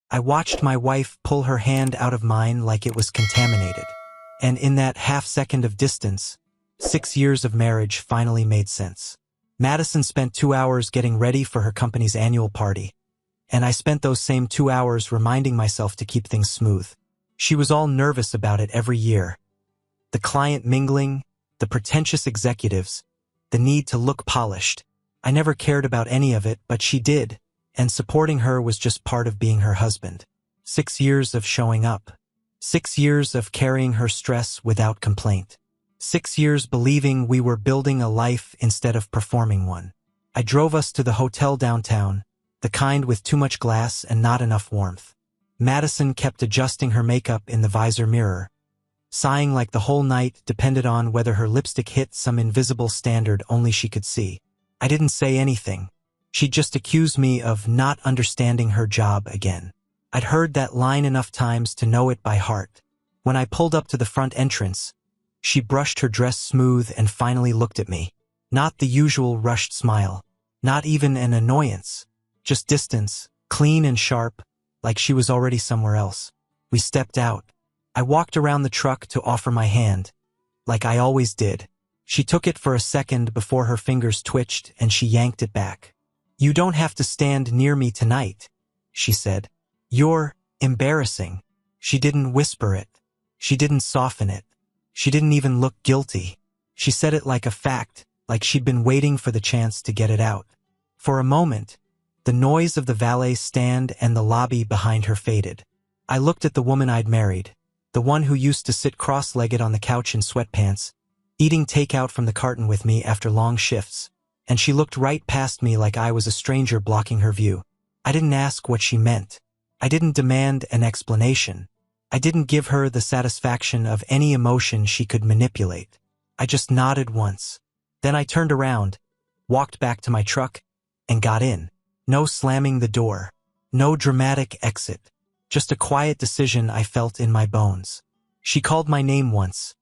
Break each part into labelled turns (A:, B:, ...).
A: I watched my wife pull her hand out of mine like it was contaminated. And in that half-second of distance, 6 years of marriage finally made sense. Madison spent 2 hours getting ready for her company's annual party, and I spent those same 2 hours reminding myself to keep things smooth. She was all nervous about it every year. The client mingling, the pretentious executives, the need to look polished. I never cared about any of it, but she did, and supporting her was just part of being her husband. 6 years of showing up. 6 years of carrying her stress without complaint. 6 years believing we were building a life instead of performing one. I drove us to the hotel downtown, the kind with too much glass and not enough warmth. Madison kept adjusting her makeup in the visor mirror, sighing like the whole night depended on whether her lipstick hit some invisible standard only she could see. I didn't say anything. She just accused me of not understanding her job again. I'd heard that line enough times to know it by heart. When I pulled up to the front entrance, she brushed her dress smooth and finally looked at me. Not the usual rushed smile. Not even an annoyance. Just distance, clean and sharp, like she was already somewhere else. We stepped out. I walked around the truck to offer my hand, like I always did. She took it for a second before her fingers twitched and she yanked it back. "You don't have to stand near me tonight," she said. "You're embarrassing." She didn't whisper it. She didn't soften it. She didn't even look guilty. She said it like a fact, like she'd been waiting for the chance to get it out. For a moment, the noise of the valet stand and the lobby behind her faded. I looked at the woman I'd married, the one who used to sit cross-legged on the couch in sweatpants, eating takeout from the carton with me after long shifts, and she looked right past me like I was a stranger blocking her view. I didn't ask what she meant. I didn't demand an explanation. I didn't give her the satisfaction of any emotion she could manipulate. I just nodded once. Then I turned around, walked back to my truck, and got in. No slamming the door. No dramatic exit. Just a quiet decision I felt in my bones. She called my name once.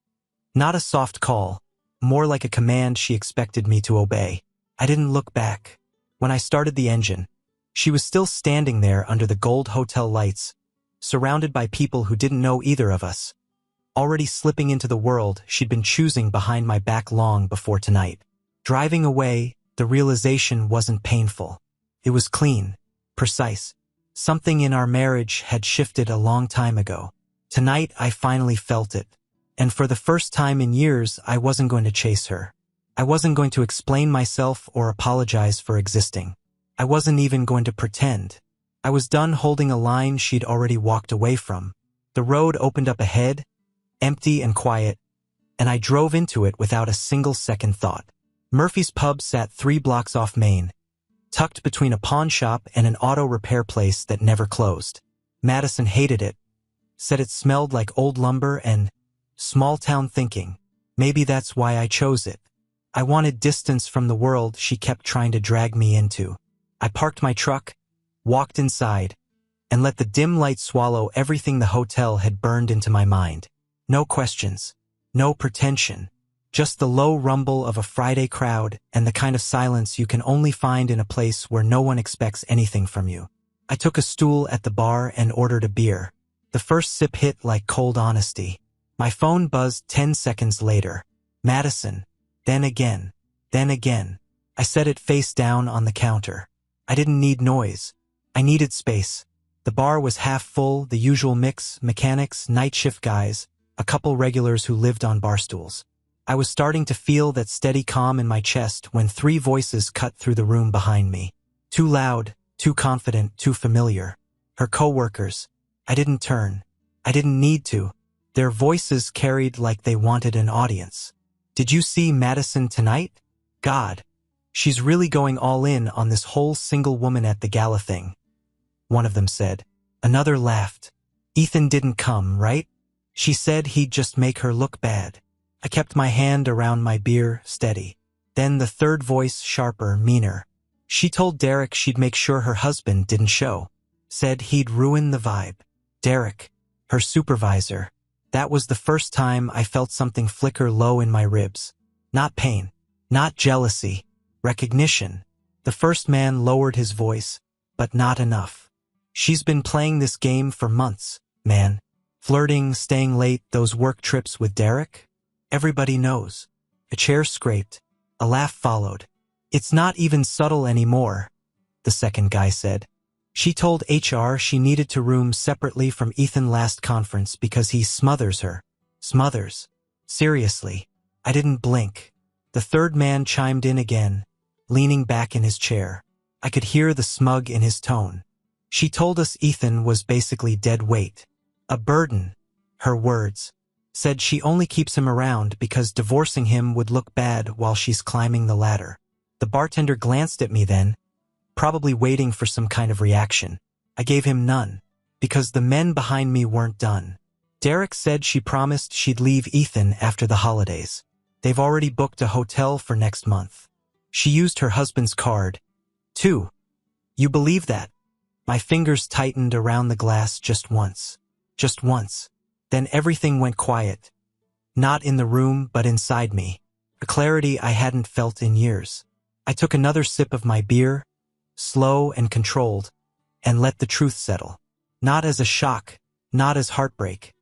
A: Not a soft call, more like a command she expected me to obey. I didn't look back. When I started the engine, she was still standing there under the gold hotel lights, surrounded by people who didn't know either of us. Already slipping into the world she'd been choosing behind my back long before tonight. Driving away, the realization wasn't painful. It was clean, precise. Something in our marriage had shifted a long time ago. Tonight I finally felt it. And for the first time in years, I wasn't going to chase her. I wasn't going to explain myself or apologize for existing. I wasn't even going to pretend. I was done holding a line she'd already walked away from. The road opened up ahead, empty and quiet, and I drove into it without a single second thought. Murphy's Pub sat 3 blocks off Main, tucked between a pawn shop and an auto repair place that never closed. Madison hated it, said it smelled like old lumber and small-town thinking. Maybe that's why I chose it. I wanted distance from the world she kept trying to drag me into. I parked my truck, walked inside, and let the dim light swallow everything the hotel had burned into my mind. No questions, no pretension, just the low rumble of a Friday crowd and the kind of silence you can only find in a place where no one expects anything from you. I took a stool at the bar and ordered a beer. The first sip hit like cold honesty. My phone buzzed 10 seconds later. Madison. Then again. Then again. I set it face down on the counter. I didn't need noise. I needed space. The bar was half full, the usual mix, mechanics, night shift guys, a couple regulars who lived on bar stools. I was starting to feel that steady calm in my chest when 3 voices cut through the room behind me. Too loud, too confident, too familiar. Her co-workers. I didn't turn. I didn't need to. Their voices carried like they wanted an audience. "Did you see Madison tonight? God. She's really going all in on this whole single woman at the gala thing," one of them said. Another laughed. "Ethan didn't come, right? She said he'd just make her look bad." I kept my hand around my beer, steady. Then the third voice, sharper, meaner. "She told Derek she'd make sure her husband didn't show. Said he'd ruin the vibe." Derek, her supervisor. That was the first time I felt something flicker low in my ribs. Not pain. Not jealousy. Recognition. The first man lowered his voice, but not enough. She's been playing this game for months, man. Flirting, staying late, those work trips with Derek? Everybody knows. A chair scraped. A laugh followed. It's not even subtle anymore, the second guy said. She told HR she needed to room separately from Ethan last conference because he smothers her. Smothers. Seriously. I didn't blink. The third man chimed in again, leaning back in his chair. I could hear the smug in his tone. She told us Ethan was basically dead weight. A burden. Her words. Said she only keeps him around because divorcing him would look bad while she's climbing the ladder. The bartender glanced at me then, probably waiting for some kind of reaction. I gave him none, because the men behind me weren't done. Derek said she promised she'd leave Ethan after the holidays. They've already booked a hotel for next month. She used her husband's card, too. You believe that? My fingers tightened around the glass just once. Just once. Then everything went quiet. Not in the room, but inside me. A clarity I hadn't felt in years. I took another sip of my beer, slow and controlled, and let the truth settle. Not as a shock, not as heartbreak,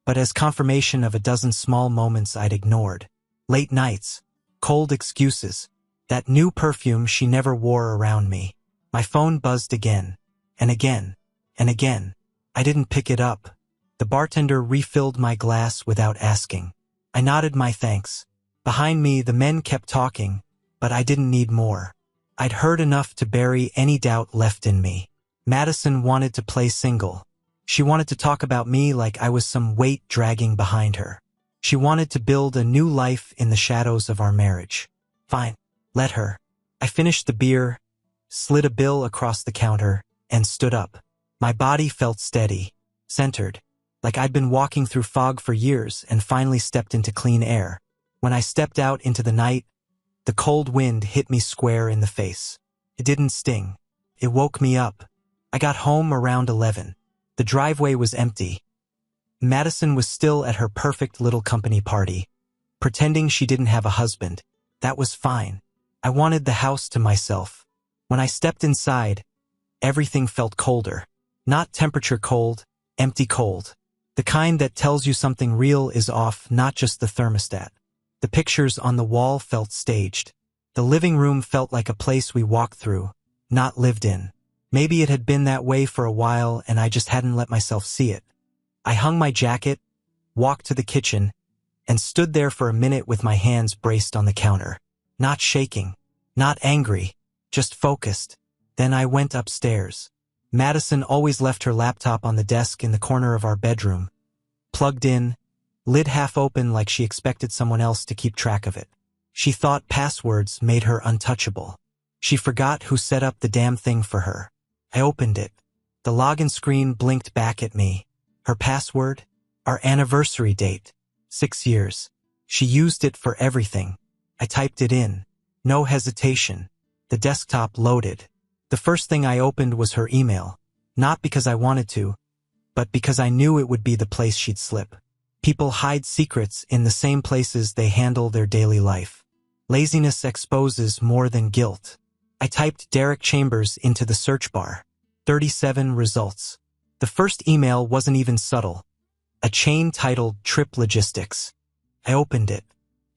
A: but as confirmation of a dozen small moments I'd ignored. Late nights, cold excuses, that new perfume she never wore around me. My phone buzzed again, and again, and again. I didn't pick it up. The bartender refilled my glass without asking. I nodded my thanks. Behind me, the men kept talking, but I didn't need more. I'd heard enough to bury any doubt left in me. Madison wanted to play single. She wanted to talk about me like I was some weight dragging behind her. She wanted to build a new life in the shadows of our marriage. Fine, let her. I finished the beer, slid a bill across the counter, and stood up. My body felt steady, centered, like I'd been walking through fog for years and finally stepped into clean air. When I stepped out into the night, the cold wind hit me square in the face. It didn't sting. It woke me up. I got home around 11. The driveway was empty. Madison was still at her perfect little company party, pretending she didn't have a husband. That was fine. I wanted the house to myself. When I stepped inside, everything felt colder. Not temperature cold, empty cold. The kind that tells you something real is off, not just the thermostat. The pictures on the wall felt staged. The living room felt like a place we walked through, not lived in. Maybe it had been that way for a while and I just hadn't let myself see it. I hung my jacket, walked to the kitchen, and stood there for a minute with my hands braced on the counter. Not shaking, not angry, just focused. Then I went upstairs. Madison always left her laptop on the desk in the corner of our bedroom, plugged in, lid half open like she expected someone else to keep track of it. She thought passwords made her untouchable. She forgot who set up the damn thing for her. I opened it. The login screen blinked back at me. Her password? Our anniversary date. 6 years. She used it for everything. I typed it in. No hesitation. The desktop loaded. The first thing I opened was her email. Not because I wanted to, but because I knew it would be the place she'd slip. People hide secrets in the same places they handle their daily life. Laziness exposes more than guilt. I typed Derek Chambers into the search bar. 37 results. The first email wasn't even subtle. A chain titled Trip Logistics. I opened it.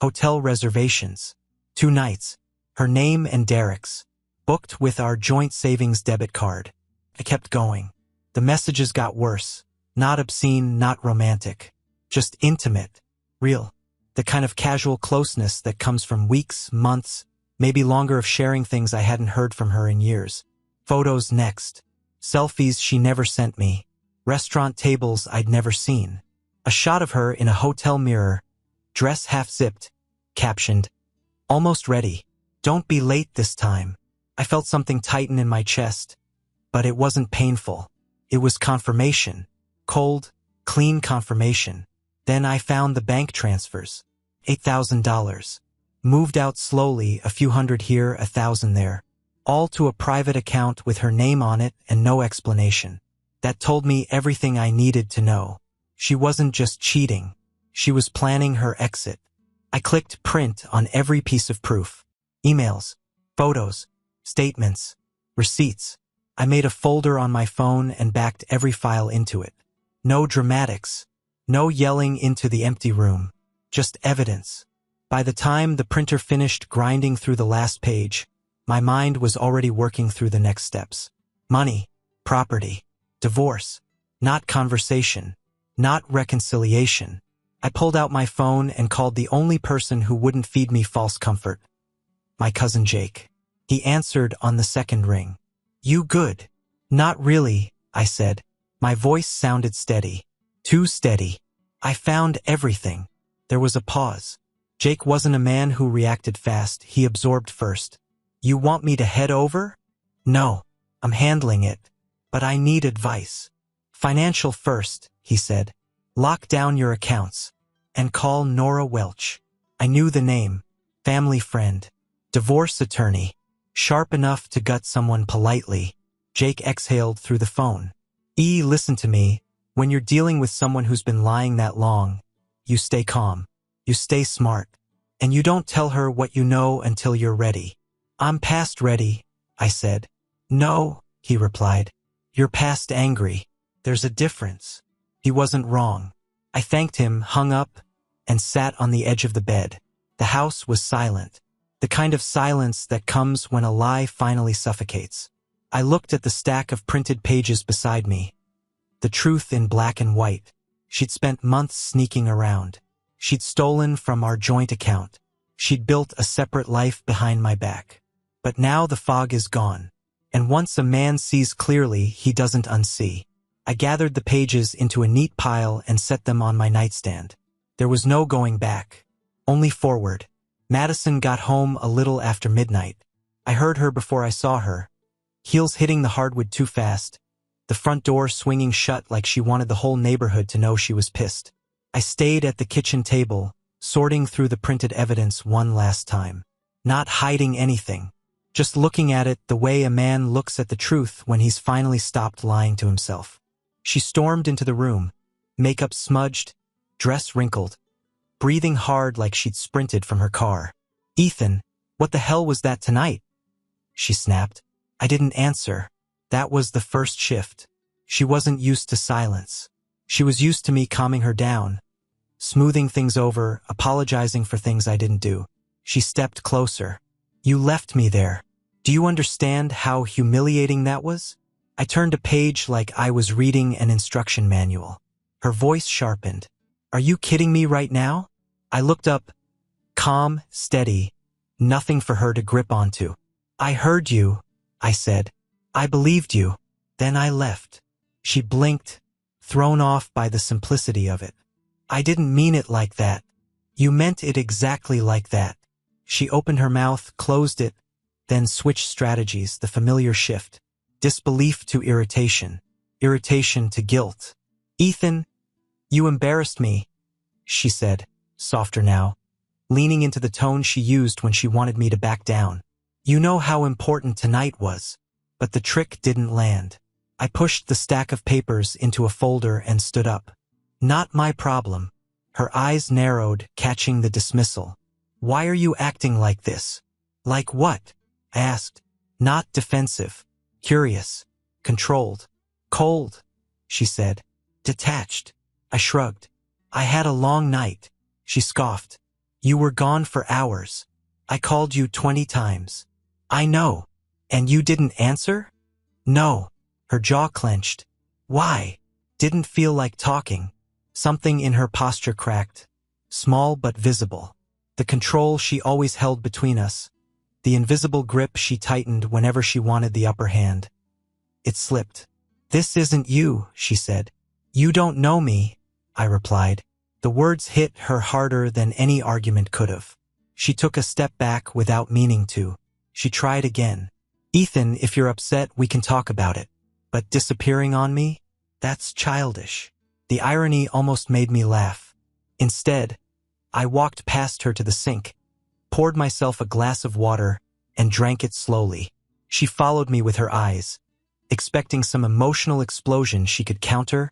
A: Hotel reservations. 2 nights. Her name and Derek's. Booked with our joint savings debit card. I kept going. The messages got worse. Not obscene, not romantic. Just intimate. Real. The kind of casual closeness that comes from weeks, months, maybe longer of sharing things I hadn't heard from her in years. Photos next. Selfies she never sent me. Restaurant tables I'd never seen. A shot of her in a hotel mirror. Dress half-zipped. Captioned, "Almost ready. Don't be late this time." I felt something tighten in my chest, but it wasn't painful. It was confirmation. Cold, clean confirmation. Then I found the bank transfers. $8,000. Moved out slowly, a few hundred here, 1,000 there. All to a private account with her name on it and no explanation. That told me everything I needed to know. She wasn't just cheating. She was planning her exit. I clicked print on every piece of proof. Emails, photos, statements, receipts. I made a folder on my phone and backed every file into it. No dramatics. No yelling into the empty room. Just evidence. By the time the printer finished grinding through the last page, my mind was already working through the next steps. Money, property, divorce, not conversation, not reconciliation. I pulled out my phone and called the only person who wouldn't feed me false comfort. My cousin Jake. He answered on the second ring. "You good?" "Not really," I said. My voice sounded steady. Too steady. "I found everything." There was a pause. Jake wasn't a man who reacted fast. He absorbed first. "You want me to head over?" "No, I'm handling it. But I need advice." "Financial first," he said. "Lock down your accounts. And call Nora Welch." I knew the name. Family friend. Divorce attorney. Sharp enough to gut someone politely. Jake exhaled through the phone. Listen to me. When you're dealing with someone who's been lying that long, you stay calm. You stay smart. And you don't tell her what you know until you're ready." "I'm past ready," I said. "No," he replied. "You're past angry. There's a difference." He wasn't wrong. I thanked him, hung up, and sat on the edge of the bed. The house was silent. The kind of silence that comes when a lie finally suffocates. I looked at the stack of printed pages beside me. The truth in black and white. She'd spent months sneaking around. She'd stolen from our joint account. She'd built a separate life behind my back. But now the fog is gone. And once a man sees clearly, he doesn't unsee. I gathered the pages into a neat pile and set them on my nightstand. There was no going back. Only forward. Madison got home a little after midnight. I heard her before I saw her. Heels hitting the hardwood too fast. The front door swinging shut like she wanted the whole neighborhood to know she was pissed. I stayed at the kitchen table, sorting through the printed evidence one last time. Not hiding anything. Just looking at it the way a man looks at the truth when he's finally stopped lying to himself. She stormed into the room, makeup smudged, dress wrinkled, breathing hard like she'd sprinted from her car. "Ethan, what the hell was that tonight?" she snapped. I didn't answer. That was the first shift. She wasn't used to silence. She was used to me calming her down, smoothing things over, apologizing for things I didn't do. She stepped closer. "You left me there. Do you understand how humiliating that was?" I turned a page like I was reading an instruction manual. Her voice sharpened. "Are you kidding me right now?" I looked up, calm, steady, nothing for her to grip onto. "I heard you," I said. "I believed you. Then I left." She blinked, thrown off by the simplicity of it. "I didn't mean it like that." "You meant it exactly like that." She opened her mouth, closed it, then switched strategies, the familiar shift. Disbelief to irritation. Irritation to guilt. "Ethan, you embarrassed me," she said, softer now, leaning into the tone she used when she wanted me to back down. "You know how important tonight was." But the trick didn't land. I pushed the stack of papers into a folder and stood up. "Not my problem." Her eyes narrowed, catching the dismissal. "Why are you acting like this?" "Like what?" I asked. Not defensive. Curious. Controlled. "Cold," she said. "Detached." I shrugged. "I had a long night." She scoffed. "You were gone for hours. I called you 20 times. "I know. And you didn't answer?" "No." Her jaw clenched. "Why?" Didn't feel like talking. Something in her posture cracked. Small but visible. The control she always held between us. The invisible grip she tightened whenever she wanted the upper hand. It slipped. "This isn't you," she said. "You don't know me," I replied. The words hit her harder than any argument could have. She took a step back without meaning to. She tried again. "Ethan, if you're upset, we can talk about it. But disappearing on me? That's childish." The irony almost made me laugh. Instead, I walked past her to the sink, poured myself a glass of water, and drank it slowly. She followed me with her eyes, expecting some emotional explosion she could counter,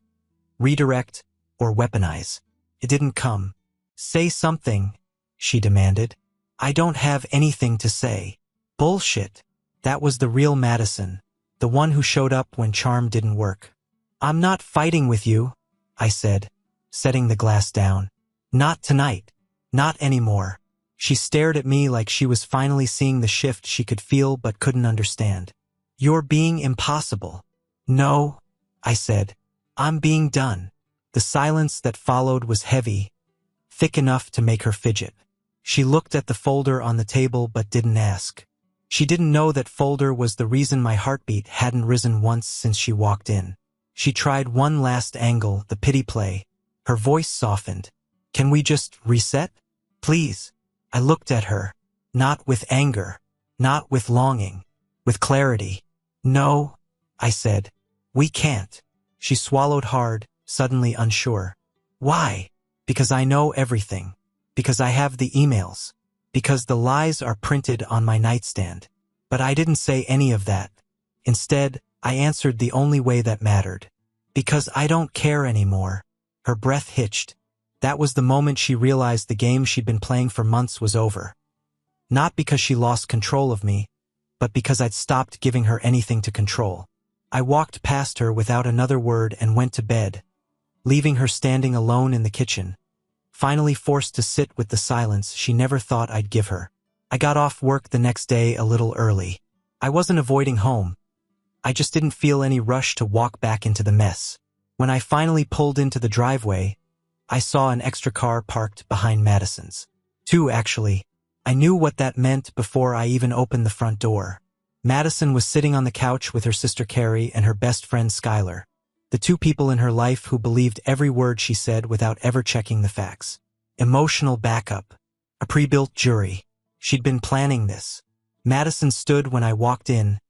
A: redirect, or weaponize. It didn't come. "Say something," she demanded. "I don't have anything to say." Bullshit. That was the real Madison. the one who showed up when charm didn't work. "I'm not fighting with you," I said, setting the glass down. "Not tonight. Not anymore." She stared at me like she was finally seeing the shift she could feel but couldn't understand. "You're being impossible." "No," I said. "I'm being done." The silence that followed was heavy, thick enough to make her fidget. She looked at the folder on the table but didn't ask. She didn't know that folder was the reason my heartbeat hadn't risen once since she walked in. She tried one last angle, the pity play. Her voice softened. "Can we just reset? Please?" I looked at her. Not with anger. Not with longing. With clarity. "No," I said. "We can't." She swallowed hard, suddenly unsure. "Why?" "Because I know everything. Because I have the emails. Because the lies are printed on my nightstand." But I didn't say any of that. Instead, I answered the only way that mattered. "Because I don't care anymore." Her breath hitched. That was the moment she realized the game she'd been playing for months was over. Not because she lost control of me, but because I'd stopped giving her anything to control. I walked past her without another word and went to bed, leaving her standing alone in the kitchen, finally forced to sit with the silence she never thought I'd give her. I got off work the next day a little early. I wasn't avoiding home. I just didn't feel any rush to walk back into the mess. When I finally pulled into the driveway, I saw an extra car parked behind Madison's. Two, actually. I knew what that meant before I even opened the front door. Madison was sitting on the couch with her sister Carrie and her best friend Skylar, the two people in her life who believed every word she said without ever checking the facts. Emotional backup. A pre-built jury. She'd been planning this. Madison stood when I walked in,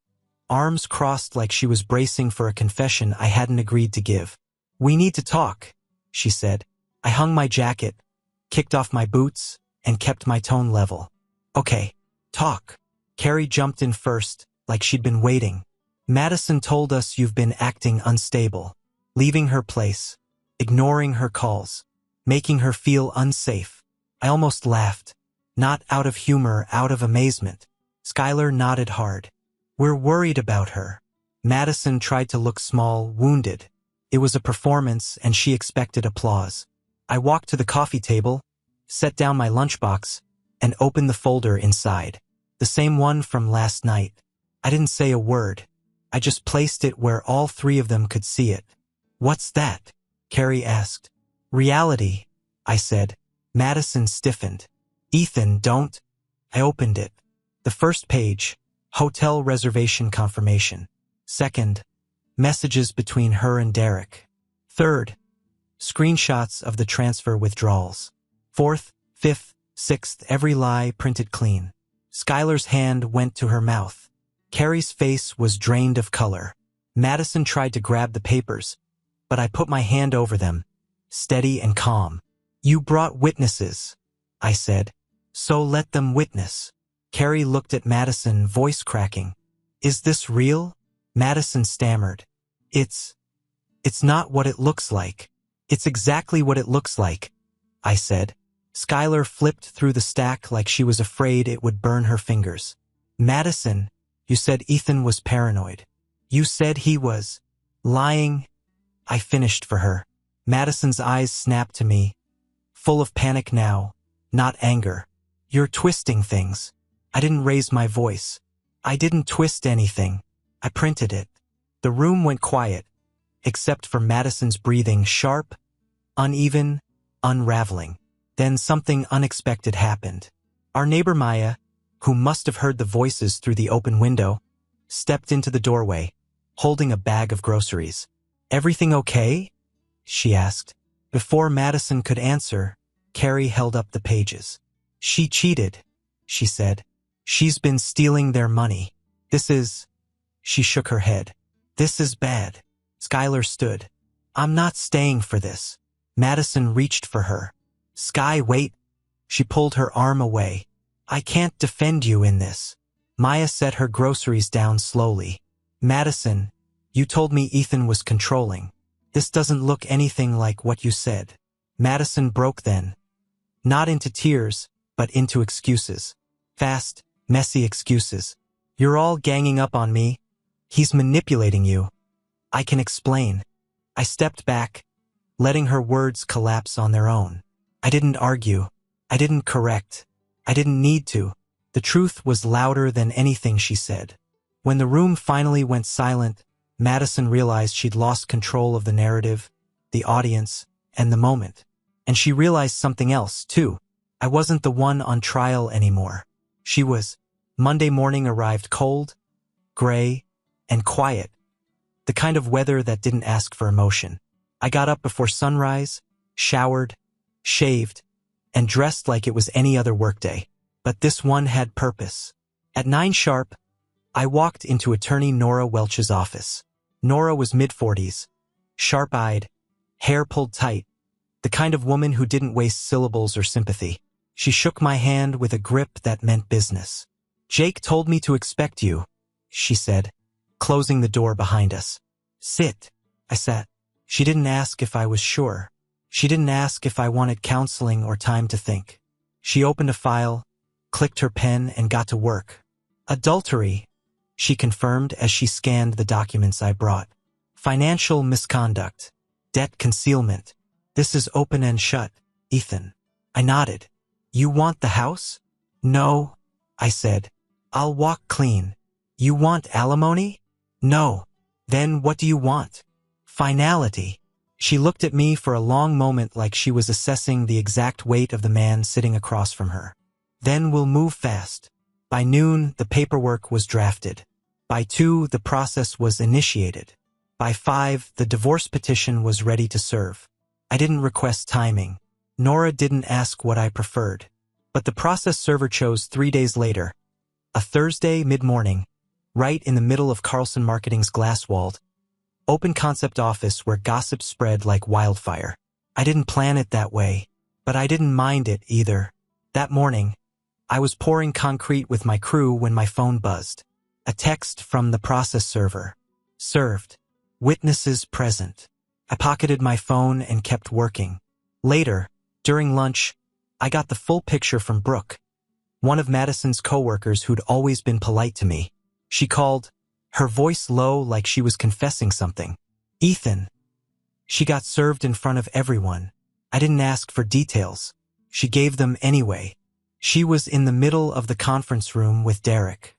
A: arms crossed like she was bracing for a confession I hadn't agreed to give. "We need to talk," she said. I hung my jacket, kicked off my boots, and kept my tone level. "Okay, talk." Carrie jumped in first, like she'd been waiting. "Madison told us you've been acting unstable, leaving her place, ignoring her calls, making her feel unsafe." I almost laughed. Not out of humor, out of amazement. Skylar nodded hard. "We're worried about her." Madison tried to look small, wounded. It was a performance, and she expected applause. I walked to the coffee table, set down my lunchbox, and opened the folder inside. The same one from last night. I didn't say a word. I just placed it where all three of them could see it. "What's that?" Carrie asked. "Reality," I said. Madison stiffened. "Ethan, don't." I opened it. The first page, hotel reservation confirmation. Second, messages between her and Derek. Third, screenshots of the transfer withdrawals. Fourth, fifth, sixth, every lie printed clean. Skylar's hand went to her mouth. Carrie's face was drained of color. Madison tried to grab the papers, but I put my hand over them, steady and calm. "You brought witnesses," I said. "So let them witness." Carrie looked at Madison, voice cracking. "Is this real?" Madison stammered. It's not what it looks like." "It's exactly what it looks like," I said. Skylar flipped through the stack like she was afraid it would burn her fingers. "Madison, you said Ethan was paranoid. You said he was lying." I finished for her. Madison's eyes snapped to me, full of panic now, not anger. "You're twisting things." I didn't raise my voice. "I didn't twist anything. I printed it." The room went quiet, except for Madison's breathing, sharp, uneven, unraveling. Then something unexpected happened. Our neighbor Maya, who must have heard the voices through the open window, stepped into the doorway, holding a bag of groceries. "Everything okay?" she asked. Before Madison could answer, Carrie held up the pages. "She cheated," she said. "She's been stealing their money. She shook her head. "This is bad." Skylar stood. "I'm not staying for this." Madison reached for her. "Sky, wait." She pulled her arm away. "I can't defend you in this." Maya set her groceries down slowly. "Madison, you told me Ethan was controlling. This doesn't look anything like what you said." Madison broke then. Not into tears, but into excuses. Fast, messy excuses. "You're all ganging up on me. He's manipulating you. I can explain. I stepped back, letting her words collapse on their own. I didn't argue. I didn't correct. I didn't need to. The truth was louder than anything she said. When the room finally went silent, Madison realized she'd lost control of the narrative, the audience, and the moment. And she realized something else, too. I wasn't the one on trial anymore. She was. Monday morning arrived cold, gray, and quiet. The kind of weather that didn't ask for emotion. I got up before sunrise, showered, shaved, and dressed like it was any other workday. But this one had purpose. At 9 sharp, I walked into attorney Nora Welch's office. Nora was mid-40s, sharp-eyed, hair pulled tight, the kind of woman who didn't waste syllables or sympathy. She shook my hand with a grip that meant business. "Jake told me to expect you," she said, closing the door behind us. "Sit." I sat. She didn't ask if I was sure. She didn't ask if I wanted counseling or time to think. She opened a file, clicked her pen, and got to work. "Adultery," she confirmed as she scanned the documents I brought. "Financial misconduct. Debt concealment. This is open and shut, Ethan." I nodded. "You want the house?" "No," I said. "I'll walk clean." "You want alimony?" "No." "Then what do you want?" "Finality." She looked at me for a long moment like she was assessing the exact weight of the man sitting across from her. "Then we'll move fast." By noon, the paperwork was drafted. By 2, the process was initiated. By 5, the divorce petition was ready to serve. I didn't request timing. Nora didn't ask what I preferred. But the process server chose 3 days later, a Thursday mid-morning, right in the middle of Carlson Marketing's glass-walled, open-concept office where gossip spread like wildfire. I didn't plan it that way, but I didn't mind it either. That morning, I was pouring concrete with my crew when my phone buzzed. A text from the process server. "Served. Witnesses present." I pocketed my phone and kept working. Later, during lunch, I got the full picture from Brooke, one of Madison's coworkers who'd always been polite to me. She called, her voice low like she was confessing something. "Ethan." She got served in front of everyone. I didn't ask for details. She gave them anyway. She was in the middle of the conference room with Derek.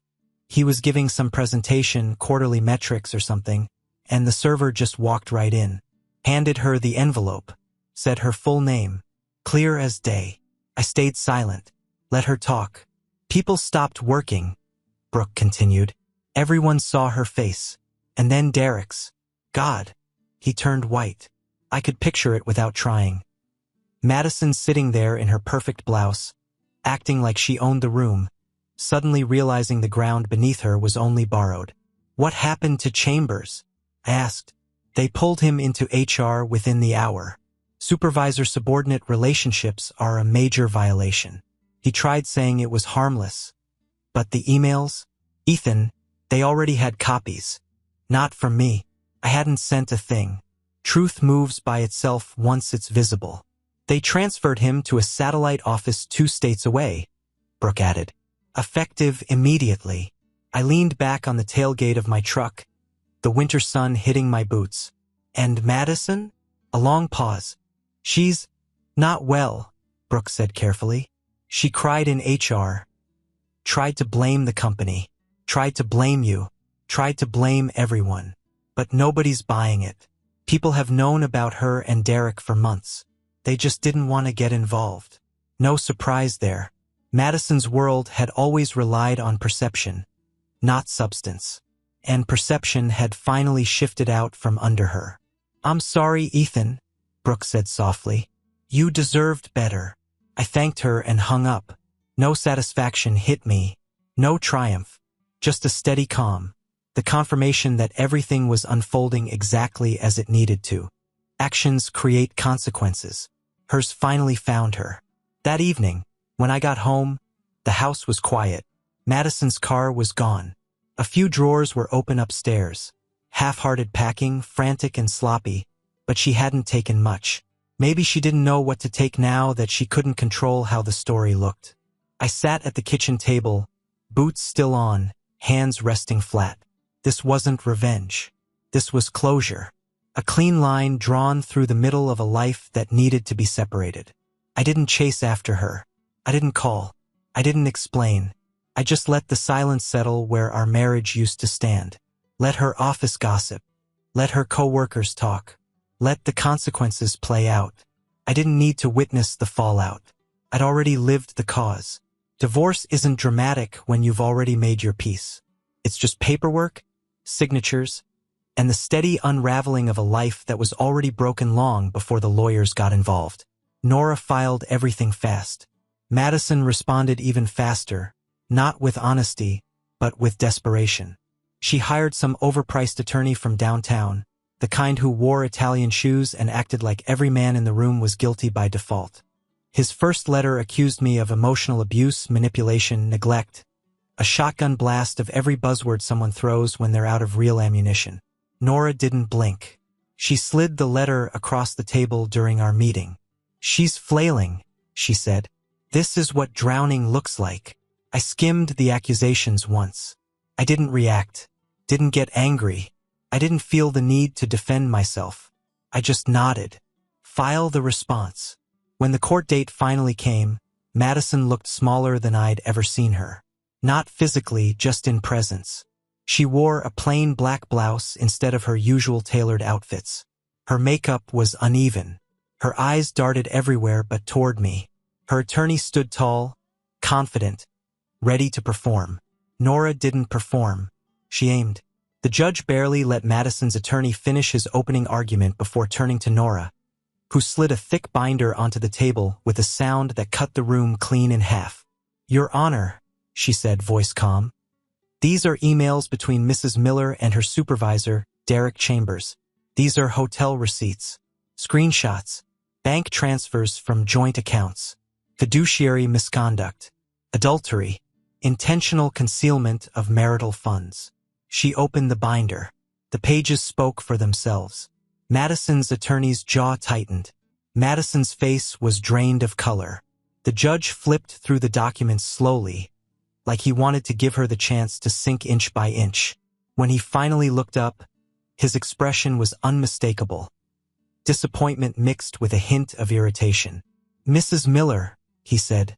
A: He was giving some presentation, quarterly metrics or something, and the server just walked right in, handed her the envelope, said her full name, clear as day. I stayed silent, let her talk. "People stopped working," Brooke continued. "Everyone saw her face. And then Derek's. God." He turned white. I could picture it without trying. Madison sitting there in her perfect blouse, acting like she owned the room, suddenly realizing the ground beneath her was only borrowed. "What happened to Chambers?" I asked. "They pulled him into HR within the hour. Supervisor-subordinate relationships are a major violation." He tried saying it was harmless. But the emails? "Ethan, they already had copies. Not from me. I hadn't sent a thing. Truth moves by itself once it's visible. They transferred him to a satellite office 2 states away," Brooke added. "Effective immediately." I leaned back on the tailgate of my truck, the winter sun hitting my boots. "And Madison?" A long pause. "She's not well," Brooke said carefully. "She cried in HR. Tried to blame the company. Tried to blame you. Tried to blame everyone. But nobody's buying it. People have known about her and Derek for months. They just didn't want to get involved. No surprise there. Madison's world had always relied on perception, not substance. And perception had finally shifted out from under her. "I'm sorry, Ethan," Brooke said softly. "You deserved better." I thanked her and hung up. No satisfaction hit me. No triumph. Just a steady calm. The confirmation that everything was unfolding exactly as it needed to. Actions create consequences. Hers finally found her. That evening, when I got home, the house was quiet. Madison's car was gone. A few drawers were open upstairs. Half-hearted packing, frantic and sloppy, but she hadn't taken much. Maybe she didn't know what to take now that she couldn't control how the story looked. I sat at the kitchen table, boots still on, hands resting flat. This wasn't revenge. This was closure. A clean line drawn through the middle of a life that needed to be separated. I didn't chase after her. I didn't call. I didn't explain. I just let the silence settle where our marriage used to stand. Let her office gossip. Let her coworkers talk. Let the consequences play out. I didn't need to witness the fallout. I'd already lived the cause. Divorce isn't dramatic when you've already made your peace. It's just paperwork, signatures, and the steady unraveling of a life that was already broken long before the lawyers got involved. Nora filed everything fast. Madison responded even faster, not with honesty, but with desperation. She hired some overpriced attorney from downtown, the kind who wore Italian shoes and acted like every man in the room was guilty by default. His first letter accused me of emotional abuse, manipulation, neglect, a shotgun blast of every buzzword someone throws when they're out of real ammunition. Nora didn't blink. She slid the letter across the table during our meeting. "She's flailing," she said. "This is what drowning looks like." I skimmed the accusations once. I didn't react, didn't get angry. I didn't feel the need to defend myself. I just nodded. File the response. When the court date finally came, Madison looked smaller than I'd ever seen her. Not physically, just in presence. She wore a plain black blouse instead of her usual tailored outfits. Her makeup was uneven. Her eyes darted everywhere but toward me. Her attorney stood tall, confident, ready to perform. Nora didn't perform. She aimed. The judge barely let Madison's attorney finish his opening argument before turning to Nora, who slid a thick binder onto the table with a sound that cut the room clean in half. "Your Honor," she said, voice calm. "These are emails between Mrs. Miller and her supervisor, Derek Chambers. These are hotel receipts, screenshots, bank transfers from joint accounts, fiduciary misconduct, adultery, intentional concealment of marital funds." She opened the binder. The pages spoke for themselves. Madison's attorney's jaw tightened. Madison's face was drained of color. The judge flipped through the documents slowly, like he wanted to give her the chance to sink inch by inch. When he finally looked up, his expression was unmistakable. Disappointment mixed with a hint of irritation. "Mrs. Miller," he said,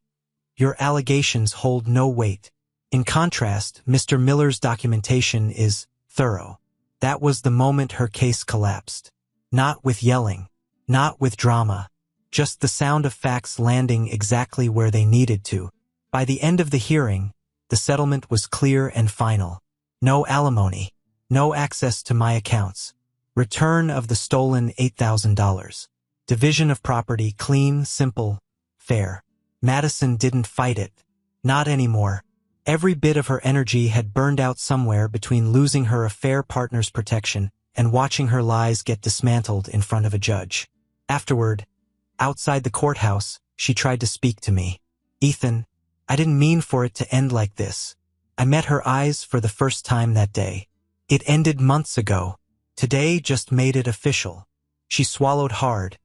A: "your allegations hold no weight. In contrast, Mr. Miller's documentation is thorough." That was the moment her case collapsed. Not with yelling, not with drama, just the sound of facts landing exactly where they needed to. By the end of the hearing, the settlement was clear and final. No alimony, no access to my accounts, return of the stolen $8,000. Division of property clean, simple, fair. Madison didn't fight it. Not anymore. Every bit of her energy had burned out somewhere between losing her affair partner's protection and watching her lies get dismantled in front of a judge. Afterward, outside the courthouse, she tried to speak to me. "Ethan, I didn't mean for it to end like this." I met her eyes for the first time that day. It ended months ago. Today just made it official. She swallowed hard,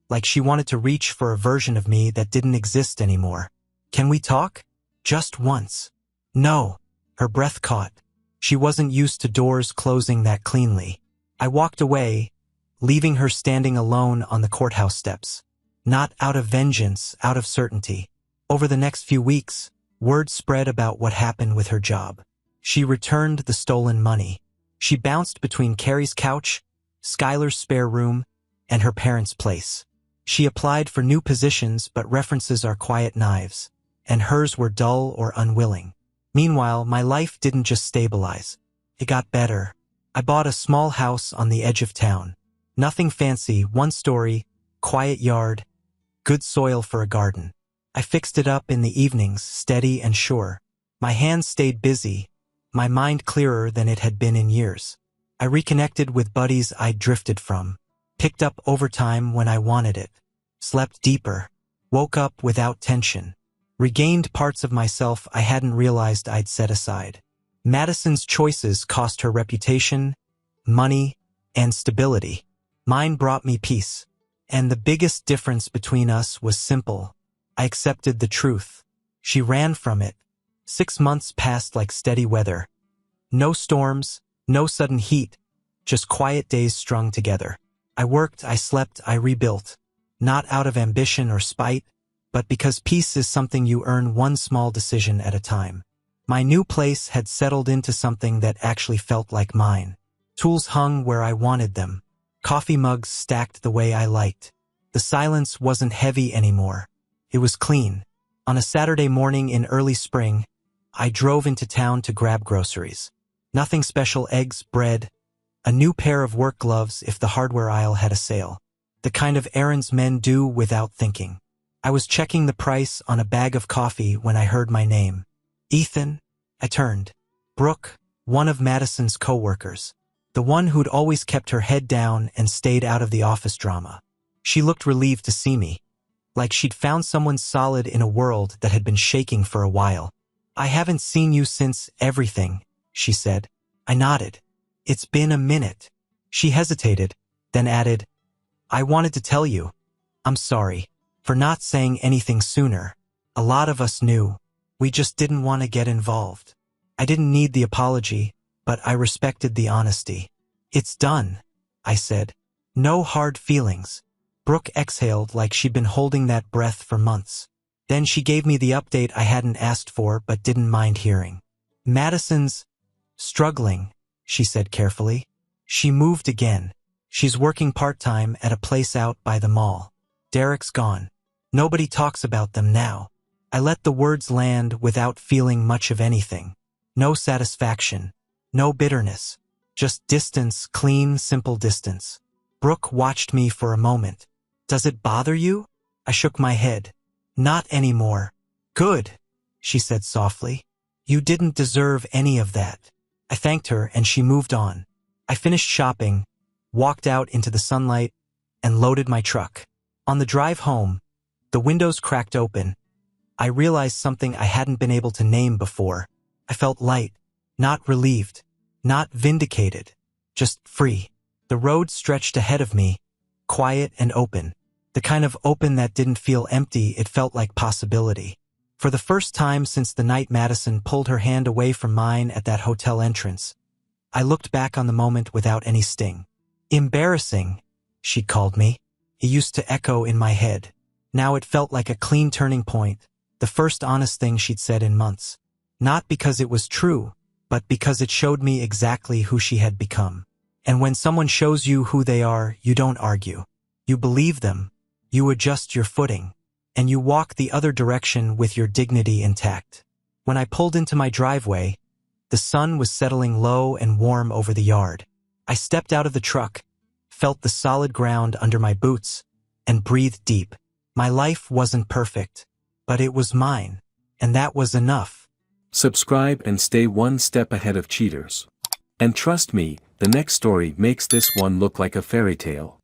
A: like she wanted to reach for a version of me that didn't exist anymore. "Can we talk? Just once." "No." Her breath caught. She wasn't used to doors closing that cleanly. I walked away, leaving her standing alone on the courthouse steps. Not out of vengeance, out of certainty. Over the next few weeks, word spread about what happened with her job. She returned the stolen money. She bounced between Carrie's couch, Skylar's spare room, and her parents' place. She applied for new positions, but references are quiet knives, and hers were dull or unwilling. Meanwhile, my life didn't just stabilize. It got better. I bought a small house on the edge of town. Nothing fancy, one story, quiet yard, good soil for a garden. I fixed it up in the evenings, steady and sure. My hands stayed busy, my mind clearer than it had been in years. I reconnected with buddies I'd drifted from, picked up overtime when I wanted it, slept deeper, woke up without tension. Regained parts of myself I hadn't realized I'd set aside. Madison's choices cost her reputation, money, and stability. Mine brought me peace. And the biggest difference between us was simple. I accepted the truth. She ran from it. 6 months passed like steady weather. No storms, No sudden heat, just quiet days strung together. I worked, I slept, I rebuilt. Not out of ambition or spite, but because peace is something you earn one small decision at a time. My new place had settled into something that actually felt like mine. Tools hung where I wanted them. Coffee mugs stacked the way I liked. The silence wasn't heavy anymore. It was clean. On a Saturday morning in early spring, I drove into town to grab groceries. Nothing special: eggs, bread, a new pair of work gloves if the hardware aisle had a sale. The kind of errands men do without thinking. I was checking the price on a bag of coffee when I heard my name. Ethan? I turned. Brooke, one of Madison's co-workers. The one who'd always kept her head down and stayed out of the office drama. She looked relieved to see me, like she'd found someone solid in a world that had been shaking for a while. I haven't seen you since everything, she said. I nodded. It's been a minute. She hesitated, then added, I wanted to tell you. I'm sorry for not saying anything sooner. A lot of us knew. We just didn't want to get involved. I didn't need the apology, but I respected the honesty. It's done, I said. No hard feelings. Brooke exhaled like she'd been holding that breath for months. Then she gave me the update I hadn't asked for but didn't mind hearing. Madison's struggling, she said carefully. She moved again. She's working part-time at a place out by the mall. Derek's gone. Nobody talks about them now. I let the words land without feeling much of anything. No satisfaction. No bitterness. Just distance, clean, simple distance. Brooke watched me for a moment. Does it bother you? I shook my head. Not anymore. Good, she said softly. You didn't deserve any of that. I thanked her and she moved on. I finished shopping, walked out into the sunlight, and loaded my truck. On the drive home, the windows cracked open. I realized something I hadn't been able to name before. I felt light, not relieved, not vindicated, just free. The road stretched ahead of me, quiet and open. The kind of open that didn't feel empty, it felt like possibility. For the first time since the night Madison pulled her hand away from mine at that hotel entrance, I looked back on the moment without any sting. Embarrassing, she'd called me. It used to echo in my head. Now it felt like a clean turning point, the first honest thing she'd said in months. Not because it was true, but because it showed me exactly who she had become. And when someone shows you who they are, you don't argue. You believe them, you adjust your footing, and you walk the other direction with your dignity intact. When I pulled into my driveway, the sun was settling low and warm over the yard. I stepped out of the truck, felt the solid ground under my boots, and breathed deep. My life wasn't perfect, but it was mine, and that was enough.
B: Subscribe and stay one step ahead of cheaters. And trust me, the next story makes this one look like a fairy tale.